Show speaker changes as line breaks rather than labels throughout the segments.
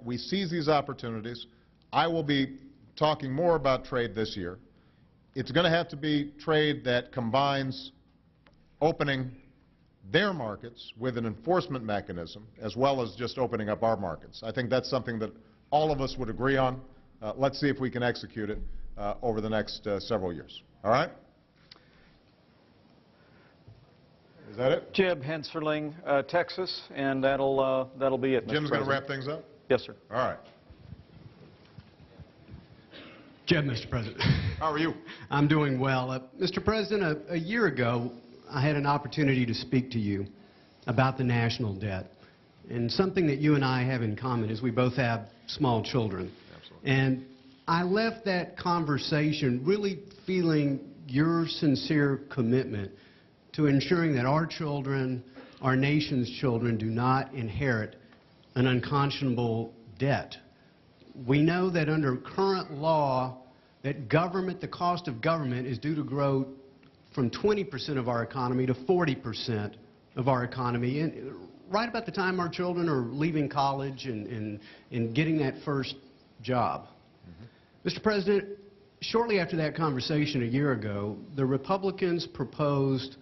we seize these opportunities. I will be talking more about trade this year. It's going to have to be trade that combines opening their markets with an enforcement mechanism as well as just opening up our markets. I think that's something that all of us would agree on. Let's see if we can execute it over the next several years. All right? Is that it?
Jeb Hensarling, Texas, and that'll be it, Mr.
Jim's going to
President.
wrap things up?
Yes, sir.
All right.
Jeb, Mr. President.
How are you?
I'm doing well. Mr. President, a year ago, I had an opportunity to speak to you about the national debt. And something that you and I have in common is we both have small children.
Absolutely.
And I left that conversation really feeling your sincere commitment to ensuring that our children, our nation's children, do not inherit an unconscionable debt. We know that under current law, that government, the cost of government is due to grow from 20% of our economy to 40% of our economy, and right about the time our children are leaving college and getting that first job. Mr. President, shortly after that conversation a year ago, the Republicans proposed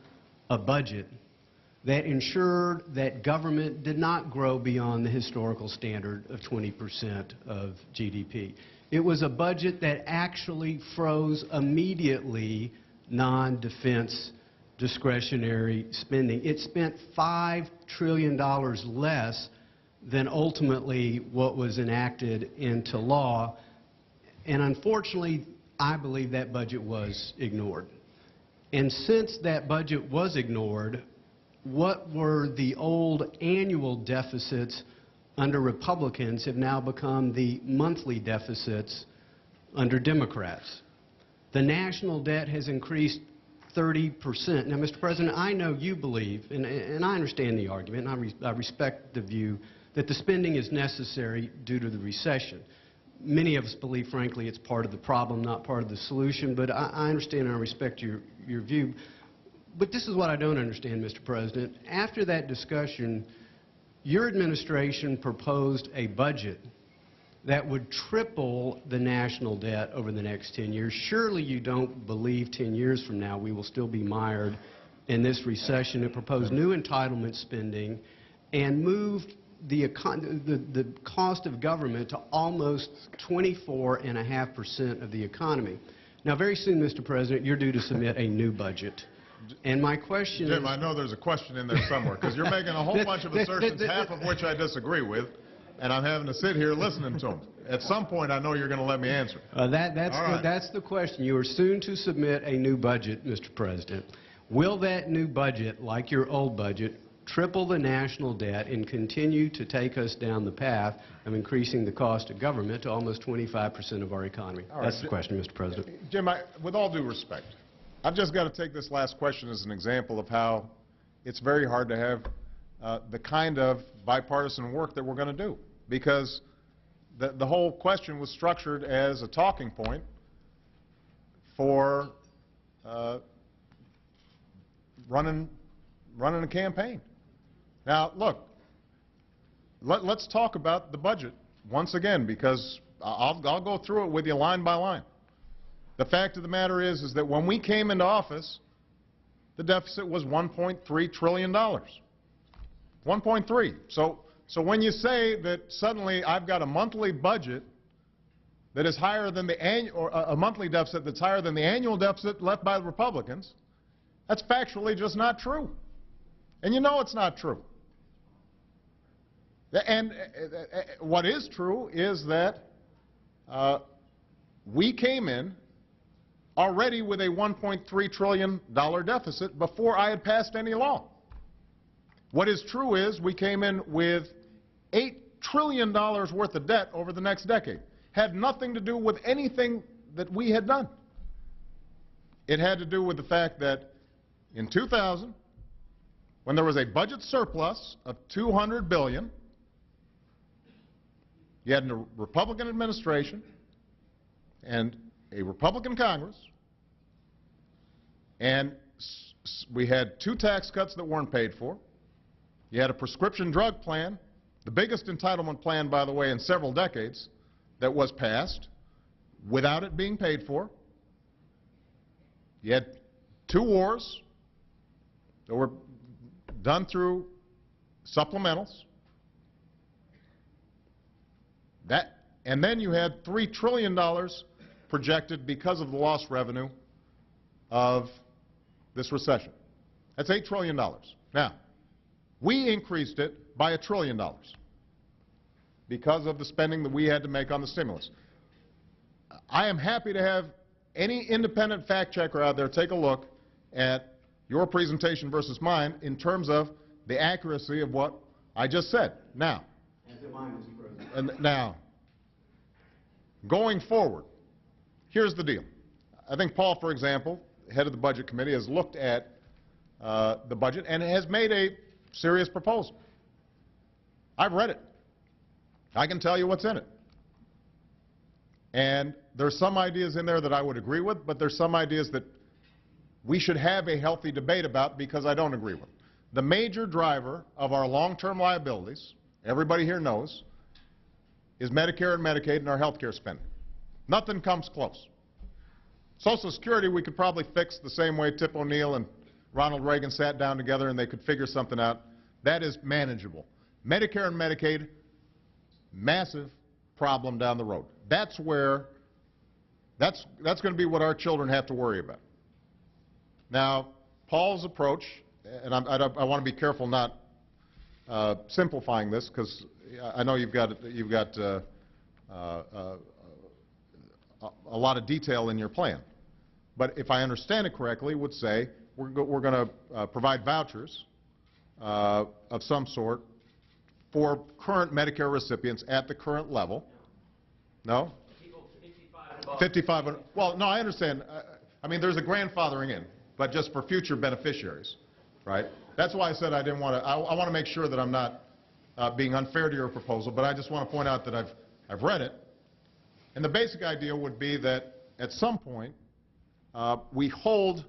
a budget that ensured that government did not grow beyond the historical standard of 20% of GDP. It was a budget that actually froze immediately non-defense discretionary spending. It spent $5 trillion less than ultimately what was enacted into law. And unfortunately, I believe that budget was ignored. And since that budget was ignored, what were the old annual deficits under Republicans have now become the monthly deficits under Democrats. The national debt has increased 30%. Now, Mr. President, I know you believe, and I understand the argument, and I respect the view that the spending is necessary due to the recession. Many of us believe, frankly, it's part of the problem, not part of the solution, but I understand and I respect your view. But this is what I don't understand, Mr. President. After that discussion, your administration proposed a budget that would triple the national debt over the next 10 years. Surely you don't believe 10 years from now we will still be mired in this recession. It proposed new entitlement spending and moved the cost of government to almost 24.5% of the economy. Now, very soon, Mr. President, you're due to submit a new budget. And my question
Jim, I know there's a question in there somewhere, because you're making a whole bunch of assertions, half of which I disagree with, and I'm having to sit here listening to them. At some point, I know you're going to let me answer.
That's the question. You are soon to submit a new budget, Mr. President. Will that new budget, like your old budget, triple the national debt and continue to take us down the path of increasing the cost of government to almost 25% of our economy? That's the question, Mr. President.
Jim, with all due respect, I've just got to take this last question as an example of how it's very hard to have the kind of bipartisan work that we're going to do, because the whole question was structured as a talking point for running a campaign. Now, look, let's talk about the budget once again, because I'll go through it with you line by line. The fact of the matter is that when we came into office, the deficit was $1.3 trillion. 1.3. So when you say that suddenly I've got a monthly budget that is higher than the annual, or a monthly deficit that's higher than the annual deficit left by the Republicans, that's factually just not true. And you know it's not true. And what is true is that we came in already with a $1.3 trillion deficit before I had passed any law. What is true is we came in with $8 trillion worth of debt over the next decade. Had nothing to do with anything that we had done. It had to do with the fact that in 2000, when there was a budget surplus of $200 billion, you had a Republican administration and a Republican Congress, and we had 2 tax cuts that weren't paid for. You had a prescription drug plan The biggest entitlement plan, by the way, in several decades that was passed without it being paid for. You had 2 wars that were done through supplementals. And then you had $3 trillion projected because of the lost revenue of this recession. That's $8 trillion. Now, we increased it by $1 trillion because of the spending that we had to make on the stimulus. I am happy to have any independent fact checker out there take a look at your presentation versus mine in terms of the accuracy of what I just said. Now, going forward, here's the deal. I think Paul, for example, head of the Budget Committee, has looked at the budget and has made a serious proposal. I've read it. I can tell you what's in it. And there's some ideas in there that I would agree with, but there's some ideas that we should have a healthy debate about because I don't agree with. The major driver of our long-term liabilities, everybody here knows, is Medicare and Medicaid and our health care spending. Nothing comes close. Social Security we could probably fix the same way Tip O'Neill and Ronald Reagan sat down together and they could figure something out. That is manageable. Medicare and Medicaid, massive problem down the road. That's going to be what our children have to worry about. Now, Paul's approach, and I want to be careful not simplifying this because I know you've got a lot of detail in your plan. But if I understand it correctly, would say we're going to provide vouchers of some sort for current Medicare recipients at the current level. No? 55. Well, no, I understand. I mean, there's a grandfathering in, but just for future beneficiaries, right? That's why I said I didn't want to. I want to make sure that I'm not being unfair to your proposal, but I just want to point out that I've read it, and the basic idea would be that at some point we hold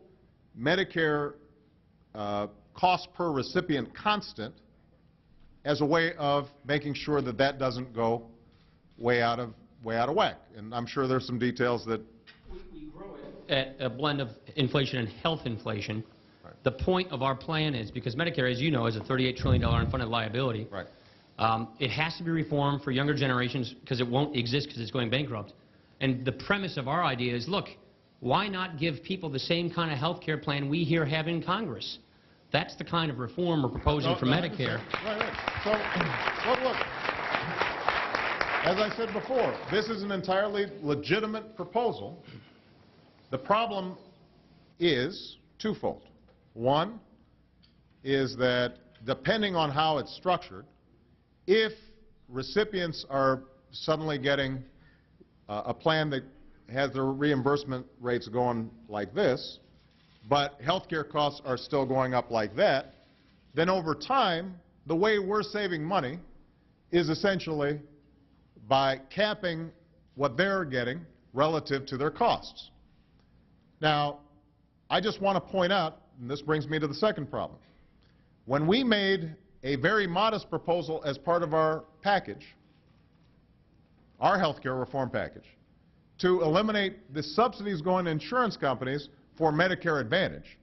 Medicare cost per recipient constant as a way of making sure that that doesn't go way out of whack. And I'm sure there's some details that
we grow it at a blend of inflation and health inflation.
Right.
The point of our plan is, because Medicare, as you know, is a $38 trillion unfunded liability.
Right.
It has to be reformed for younger generations because it won't exist because it's going bankrupt. And the premise of our idea is, look, why not give people the same kind of health care plan we here have in Congress? That's the kind of reform we're proposing for Medicare.
Right. So, look, as I said before, this is an entirely legitimate proposal. The problem is twofold. One is that depending on how it's structured, if recipients are suddenly getting a plan that has their reimbursement rates going like this, but health care costs are still going up like that, then over time, the way we're saving money is essentially by capping what they're getting relative to their costs. Now, I just want to point out, and this brings me to the second problem. When we made a very modest proposal as part of our package, our health care reform package, to eliminate the subsidies going to insurance companies for Medicare Advantage,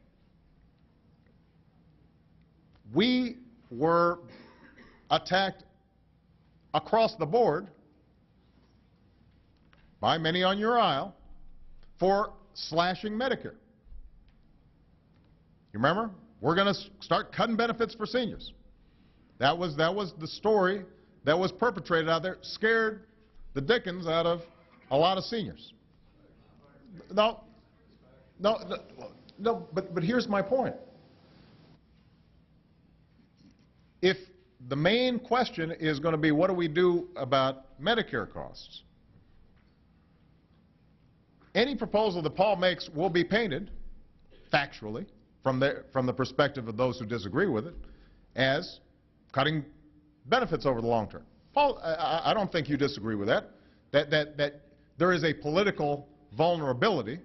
we were attacked across the board by many on your aisle for slashing Medicare. You remember? We're going to start cutting benefits for seniors. That was the story that was perpetrated out there, scared the dickens out of a lot of seniors. No, but here's my point. If the main question is going to be what do we do about Medicare costs, any proposal that Paul makes will be painted factually from the perspective of those who disagree with it as cutting benefits over the long term. Paul, I don't think you disagree with that. That there is a political vulnerability